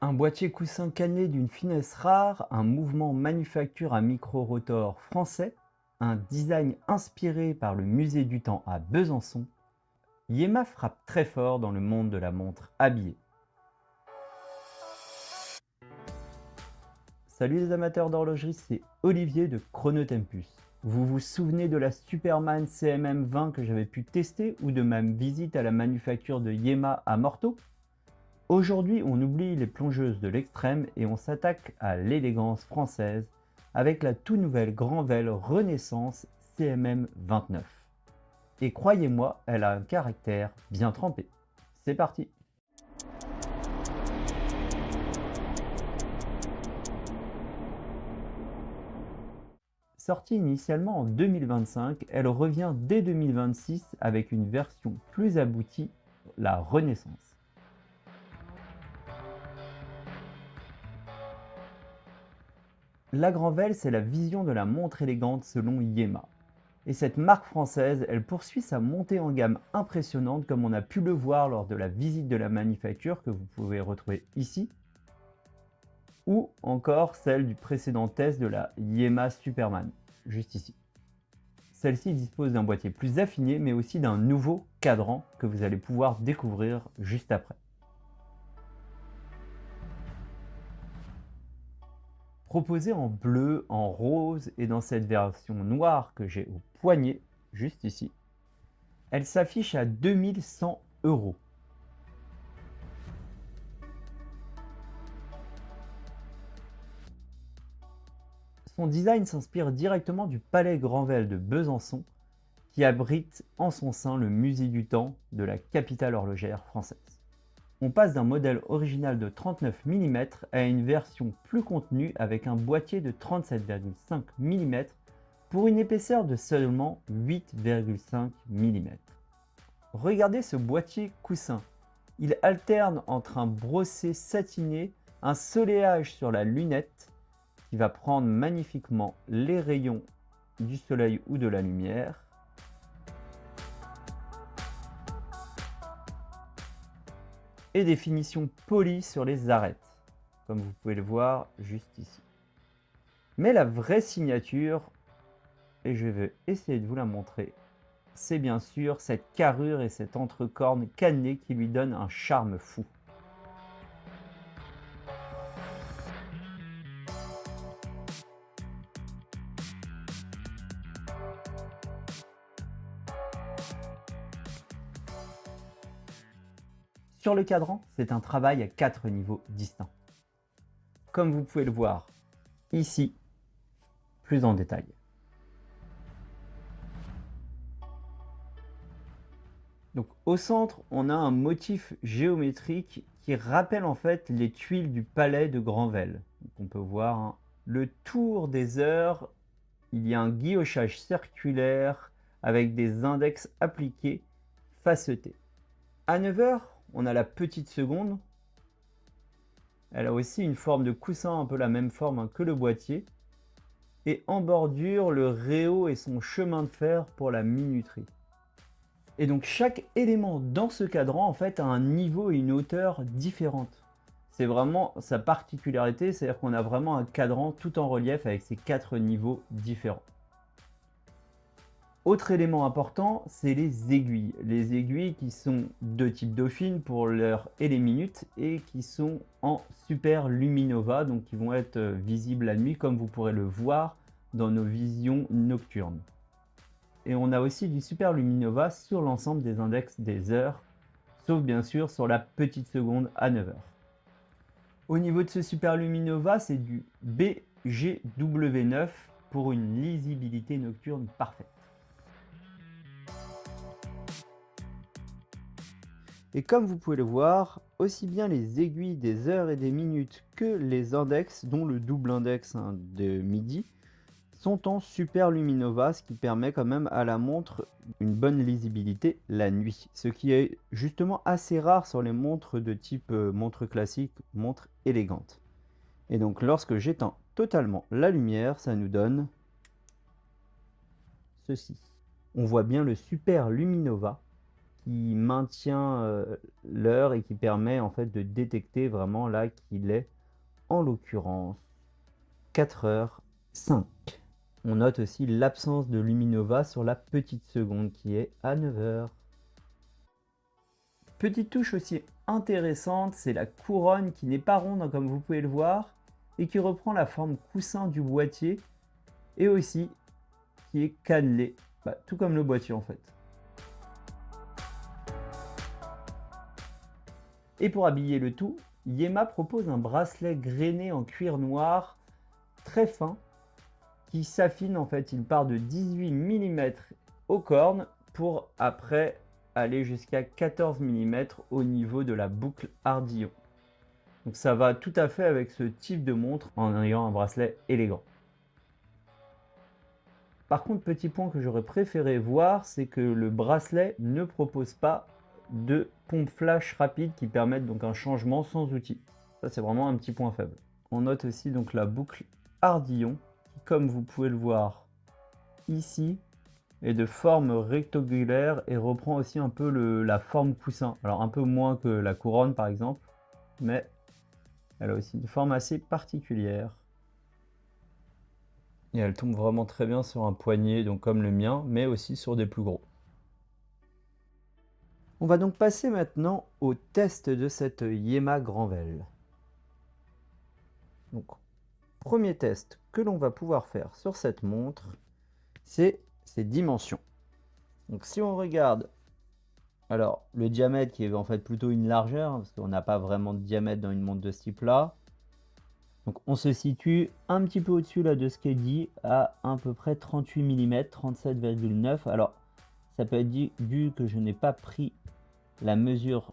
Un boîtier coussin cannelé d'une finesse rare, un mouvement manufacture à micro-rotor français, un design inspiré par le musée du temps à Besançon, Yema frappe très fort dans le monde de la montre habillée. Salut les amateurs d'horlogerie, c'est Olivier de Chronotempus. Vous vous souvenez de la Superman CMM20 que j'avais pu tester ou de ma visite à la manufacture de Yema à Morteau? Aujourd'hui, on oublie les plongeuses de l'extrême et on s'attaque à l'élégance française avec la tout nouvelle Granvelle Renaissance CMM 29. Et croyez-moi, elle a un caractère bien trempé. C'est parti! Sortie initialement en 2025, elle revient dès 2026 avec une version plus aboutie, la Renaissance. La Granvelle, c'est la vision de la montre élégante selon Yema. Et cette marque française, elle poursuit sa montée en gamme impressionnante comme on a pu le voir lors de la visite de la manufacture que vous pouvez retrouver ici, ou encore celle du précédent test de la Yema Superman, juste ici. Celle-ci dispose d'un boîtier plus affiné mais aussi d'un nouveau cadran que vous allez pouvoir découvrir juste après. Proposée en bleu, en rose et dans cette version noire que j'ai au poignet, juste ici, elle s'affiche à 2100 €. Son design s'inspire directement du Palais Granvelle de Besançon, qui abrite en son sein le musée du temps de la capitale horlogère française. On passe d'un modèle original de 39 mm à une version plus contenue avec un boîtier de 37,5 mm pour une épaisseur de seulement 8,5 mm. Regardez ce boîtier coussin. Il alterne entre un brossé satiné, un soleillage sur la lunette qui va prendre magnifiquement les rayons du soleil ou de la lumière, et des finitions polies sur les arêtes, comme vous pouvez le voir juste ici. Mais la vraie signature, et je vais essayer de vous la montrer, c'est bien sûr cette carrure et cette entrecorne cannelée qui lui donne un charme fou. Sur le cadran, c'est un travail à 4 niveaux distincts. Comme vous pouvez le voir ici, plus en détail. Donc au centre, on a un motif géométrique qui rappelle en fait les tuiles du palais de Granvelle. Donc on peut voir le tour des heures, il y a un guillochage circulaire avec des index appliqués facetés. À 9 heures, on a la petite seconde. Elle a aussi une forme de coussin, un peu la même forme que le boîtier. Et en bordure, le réo et son chemin de fer pour la minuterie. Et donc chaque élément dans ce cadran en fait a un niveau et une hauteur différentes. C'est vraiment sa particularité, c'est-à-dire qu'on a vraiment un cadran tout en relief avec ces 4 niveaux différents. Autre élément important, c'est les aiguilles. Les aiguilles qui sont de type Dauphine pour l'heure et les minutes et qui sont en Super Luminova, donc qui vont être visibles la nuit comme vous pourrez le voir dans nos visions nocturnes. Et on a aussi du Super Luminova sur l'ensemble des index des heures, sauf bien sûr sur la petite seconde à 9 heures. Au niveau de ce Super Luminova, c'est du BGW9 pour une lisibilité nocturne parfaite. Et comme vous pouvez le voir, aussi bien les aiguilles des heures et des minutes que les index, dont le double index de midi, sont en Super Luminova, ce qui permet quand même à la montre une bonne lisibilité la nuit. Ce qui est justement assez rare sur les montres de type montre classique, montre élégante. Et donc lorsque j'éteins totalement la lumière, ça nous donne ceci. On voit bien le Super Luminova qui maintient l'heure et qui permet en fait de détecter vraiment là qu'il est, en l'occurrence, 4h05. On note aussi l'absence de luminova sur la petite seconde qui est à 9h. Petite touche aussi intéressante, c'est la couronne qui n'est pas ronde comme vous pouvez le voir et qui reprend la forme coussin du boîtier et aussi qui est cannelée, tout comme le boîtier en fait. Et pour habiller le tout, Yema propose un bracelet grainé en cuir noir très fin qui s'affine en fait. Il part de 18 mm aux cornes pour après aller jusqu'à 14 mm au niveau de la boucle Ardillon. Donc ça va tout à fait avec ce type de montre en ayant un bracelet élégant. Par contre, petit point que j'aurais préféré voir, c'est que le bracelet ne propose pas de pompe flash rapide qui permette donc un changement sans outil. Ça, c'est vraiment un petit point faible. On note aussi donc la boucle Ardillon qui, comme vous pouvez le voir ici, est de forme rectangulaire et reprend aussi un peu la forme coussin. Alors un peu moins que la couronne par exemple, mais elle a aussi une forme assez particulière. Et elle tombe vraiment très bien sur un poignet, donc comme le mien, mais aussi sur des plus gros. On va donc passer maintenant au test de cette Yema Granvelle. Donc, premier test que l'on va pouvoir faire sur cette montre, c'est ses dimensions. Donc si on regarde, alors le diamètre qui est en fait plutôt une largeur, parce qu'on n'a pas vraiment de diamètre dans une montre de ce type-là. Donc on se situe un petit peu au-dessus là de ce qui est dit, à peu près 38 mm, 37,9. Alors ça peut être dû que je n'ai pas pris la mesure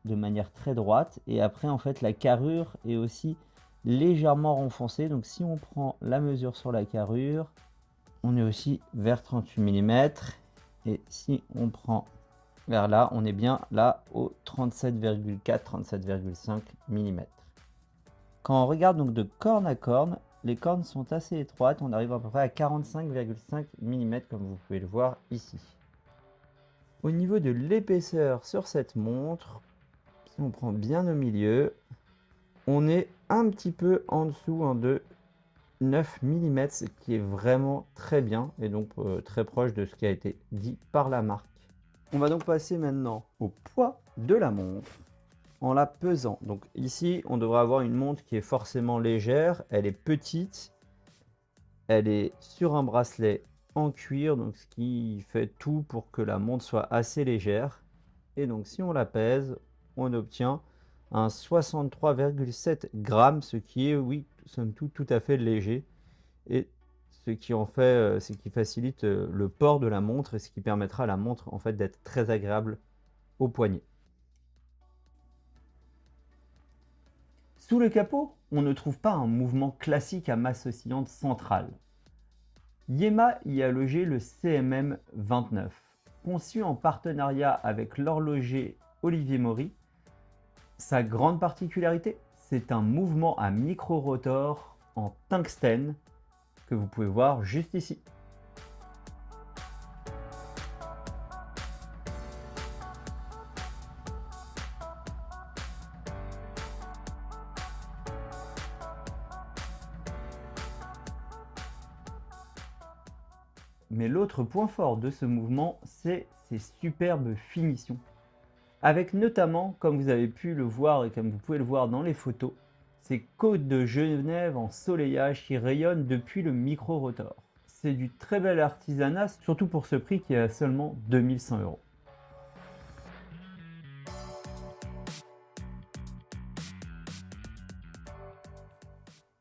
de manière très droite, et après en fait la carrure est aussi légèrement renfoncée. Donc si on prend la mesure sur la carrure, on est aussi vers 38 mm, et si on prend vers là, on est bien là au 37,4, 37,5 mm. Quand on regarde donc de corne à corne, les cornes sont assez étroites, on arrive à peu près à 45,5 mm comme vous pouvez le voir ici. Au niveau de l'épaisseur sur cette montre, si on prend bien au milieu, on est un petit peu en dessous de 9 mm, ce qui est vraiment très bien et donc très proche de ce qui a été dit par la marque. On va donc passer maintenant au poids de la montre en la pesant. Donc ici, on devrait avoir une montre qui est forcément légère, elle est petite, elle est sur un bracelet en cuir, donc ce qui fait tout pour que la montre soit assez légère. Et donc si on la pèse, on obtient un 63,7 grammes, ce qui est, oui, somme toute, tout à fait léger. Et ce qui en fait, c'est qui facilite le port de la montre et ce qui permettra à la montre en fait d'être très agréable au poignet. Sous le capot, on ne trouve pas un mouvement classique à masse oscillante centrale. Yema y a logé le CMM 29, conçu en partenariat avec l'horloger Olivier Maury. Sa grande particularité, c'est un mouvement à micro-rotor en tungstène que vous pouvez voir juste ici. Mais l'autre point fort de ce mouvement, c'est ses superbes finitions. Avec notamment, comme vous avez pu le voir et comme vous pouvez le voir dans les photos, ces côtes de Genève en soleillage qui rayonnent depuis le micro-rotor. C'est du très bel artisanat, surtout pour ce prix qui est à seulement 2100 €.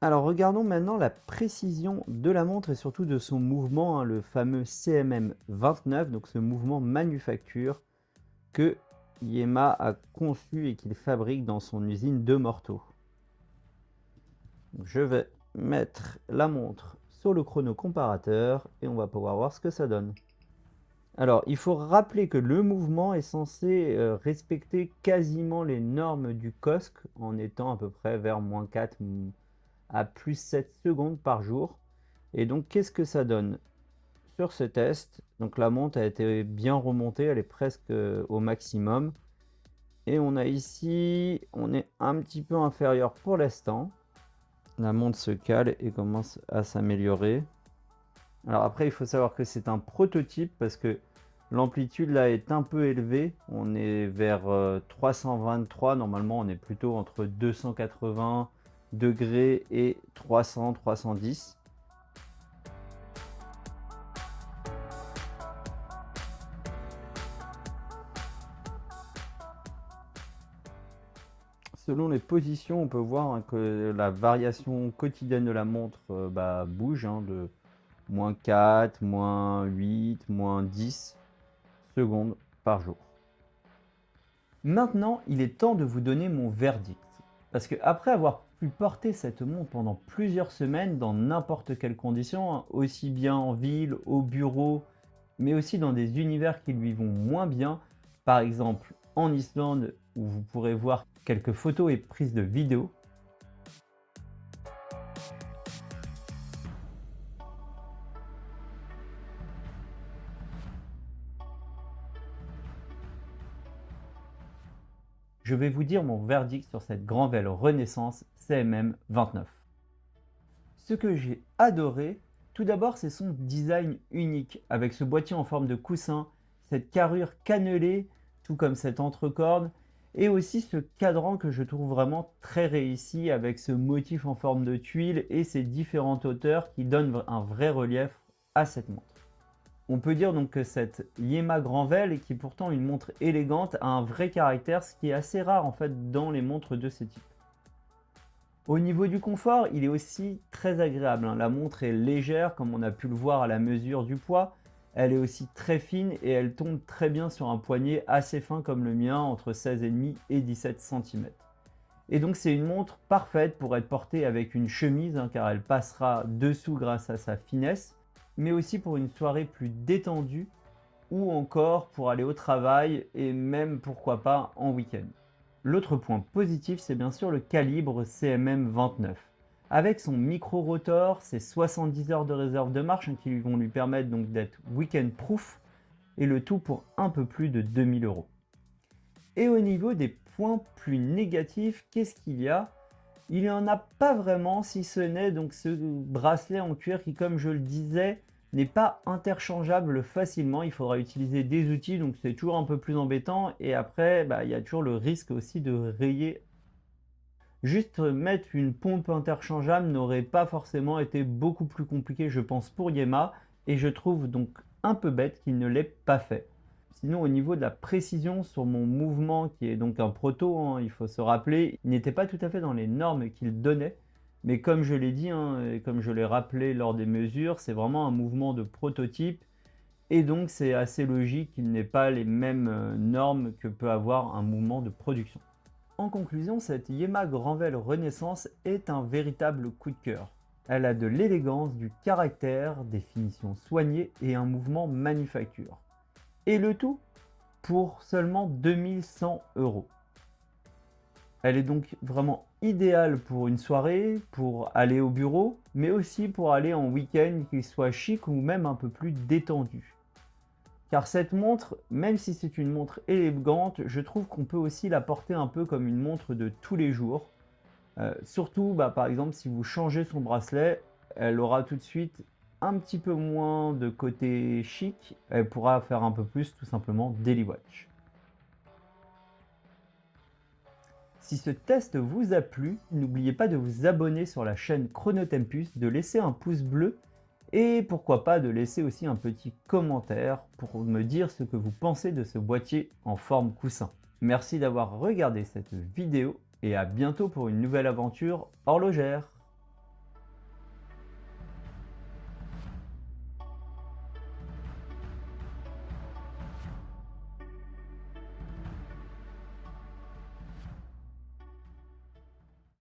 Alors regardons maintenant la précision de la montre et surtout de son mouvement, le fameux CMM 29, donc ce mouvement manufacture que Yema a conçu et qu'il fabrique dans son usine de Morteau. Je vais mettre la montre sur le chrono comparateur et on va pouvoir voir ce que ça donne. Alors, il faut rappeler que le mouvement est censé respecter quasiment les normes du COSC en étant à peu près vers -4 à +7 secondes par jour. Et donc, qu'est-ce que ça donne? Sur ce test, donc la montre a été bien remontée, elle est presque au maximum. Et on a ici, on est un petit peu inférieur pour l'instant. La montre se cale et commence à s'améliorer. Alors après, il faut savoir que c'est un prototype parce que l'amplitude là est un peu élevée. On est vers 323. Normalement, on est plutôt entre 280 degrés et 300, 310. Selon les positions, on peut voir hein, que la variation quotidienne de la montre bouge hein, de -4, -8, -10 secondes par jour. Maintenant, il est temps de vous donner mon verdict. Parce que après avoir pu porter cette montre pendant plusieurs semaines dans n'importe quelle condition, hein, aussi bien en ville, au bureau, mais aussi dans des univers qui lui vont moins bien, par exemple en Islande où vous pourrez voir quelques photos et prises de vidéos. Je vais vous dire mon verdict sur cette Granvelle Renaissance CMM 29. Ce que j'ai adoré, tout d'abord, c'est son design unique, avec ce boîtier en forme de coussin, cette carrure cannelée, tout comme cette entrecorde, et aussi ce cadran que je trouve vraiment très réussi, avec ce motif en forme de tuile et ces différentes hauteurs qui donnent un vrai relief à cette montre. On peut dire donc que cette Yema Granvelle, qui est pourtant une montre élégante, a un vrai caractère, ce qui est assez rare en fait dans les montres de ce type. Au niveau du confort, il est aussi très agréable, hein. La montre est légère, comme on a pu le voir à la mesure du poids. Elle est aussi très fine et elle tombe très bien sur un poignet assez fin comme le mien, entre 16,5 et 17 cm. Et donc c'est une montre parfaite pour être portée avec une chemise, hein, car elle passera dessous grâce à sa finesse, mais aussi pour une soirée plus détendue ou encore pour aller au travail et même pourquoi pas en week-end. L'autre point positif, c'est bien sûr le calibre CMM 29. Avec son micro-rotor, ses 70 heures de réserve de marche qui vont lui permettre donc d'être week-end proof, et le tout pour un peu plus de 2000 €. Et au niveau des points plus négatifs, qu'est-ce qu'il y a? Il n'y en a pas vraiment, si ce n'est donc ce bracelet en cuir qui, comme je le disais, n'est pas interchangeable facilement. Il faudra utiliser des outils, donc c'est toujours un peu plus embêtant. Et après, il y a toujours le risque aussi de rayer. Juste mettre une pompe interchangeable n'aurait pas forcément été beaucoup plus compliqué, je pense, pour Yema. Et je trouve donc un peu bête qu'il ne l'ait pas fait. Sinon, au niveau de la précision sur mon mouvement, qui est donc un proto, hein, il faut se rappeler, il n'était pas tout à fait dans les normes qu'il donnait. Mais comme je l'ai dit, hein, et comme je l'ai rappelé lors des mesures, c'est vraiment un mouvement de prototype. Et donc, c'est assez logique qu'il n'ait pas les mêmes normes que peut avoir un mouvement de production. En conclusion, cette Yema Granvelle Renaissance est un véritable coup de cœur. Elle a de l'élégance, du caractère, des finitions soignées et un mouvement manufacture. Et le tout pour seulement 2100 €. Elle est donc vraiment idéale pour une soirée, pour aller au bureau, mais aussi pour aller en week-end, qu'il soit chic ou même un peu plus détendu. Car cette montre, même si c'est une montre élégante, je trouve qu'on peut aussi la porter un peu comme une montre de tous les jours. Surtout, par exemple, si vous changez son bracelet, elle aura tout de suite un petit peu moins de côté chic. Elle pourra faire un peu plus, tout simplement, daily watch. Si ce test vous a plu, n'oubliez pas de vous abonner sur la chaîne Chronotempus, de laisser un pouce bleu et pourquoi pas de laisser aussi un petit commentaire pour me dire ce que vous pensez de ce boîtier en forme coussin. Merci d'avoir regardé cette vidéo et à bientôt pour une nouvelle aventure horlogère.